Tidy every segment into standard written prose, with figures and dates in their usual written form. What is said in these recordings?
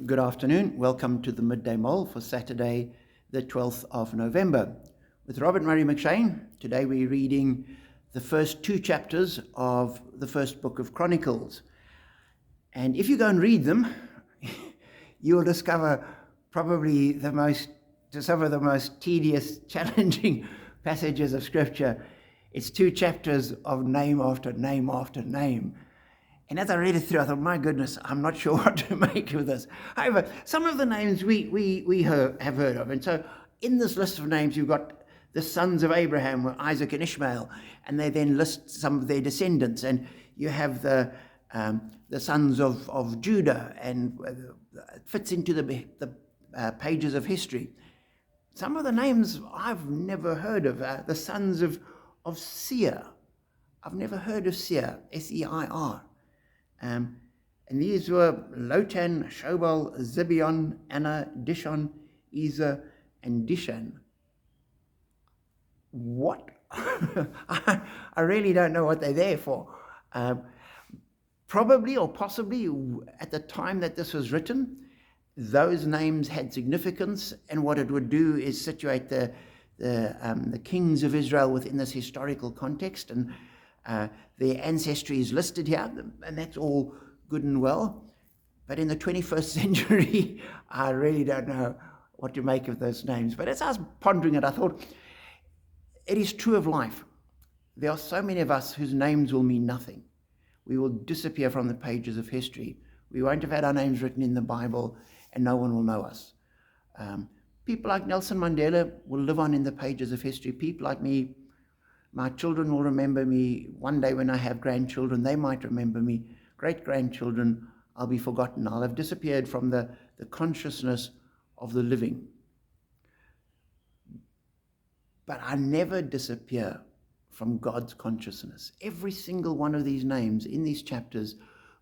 Good afternoon. Welcome to the Midday Mull for Saturday, the 12th of November. With Robert Murray McShane, today we're reading the first two chapters of the first book of Chronicles. And if you go and read them, you will discover probably some of the most tedious, challenging passages of Scripture. It's two chapters of name after name after name. And as I read it through, I thought, my goodness, I'm not sure what to make of this. However, some of the names we have heard of. And so in this list of names, you've got the sons of Abraham, Isaac and Ishmael, and they then list some of their descendants. And you have the sons of Judah, and it fits into the pages of history. Some of the names I've never heard of. The sons of Seir. I've never heard of Seir, S-E-I-R. And these were Lotan, Shobal, Zibeon, Anna, Dishon, Ezer, and Dishan. What? I really don't know what they're there for. Probably or possibly at the time that this was written, those names had significance, and what it would do is situate the kings of Israel within this historical context, and their ancestry is listed here, and that's all good and well. But in the 21st century, I really don't know what to make of those names. But as I was pondering it, I thought, it is true of life. There are so many of us whose names will mean nothing. We will disappear from the pages of history. We won't have had our names written in the Bible, and no one will know us. People like Nelson Mandela will live on in the pages of history. People like me, my children will remember me. One day when I have grandchildren, they might remember me. Great-grandchildren, I'll be forgotten. I'll have disappeared from the consciousness of the living. But I never disappear from God's consciousness. Every single one of these names in these chapters,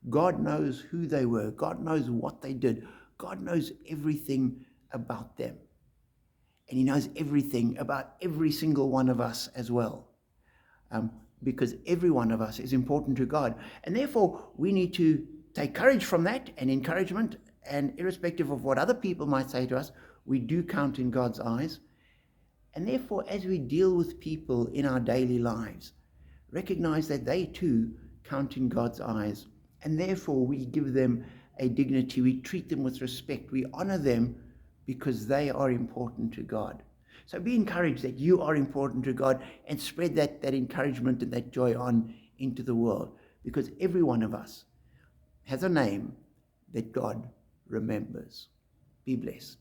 God knows who they were. God knows what they did. God knows everything about them. And he knows everything about every single one of us as well. Because every one of us is important to God. And therefore, we need to take courage from that and encouragement, and irrespective of what other people might say to us, we do count in God's eyes. And therefore, as we deal with people in our daily lives, recognize that they too count in God's eyes. And therefore, we give them a dignity, we treat them with respect, we honor them because they are important to God. So be encouraged that you are important to God, and spread that encouragement and that joy on into the world, because every one of us has a name that God remembers. Be blessed.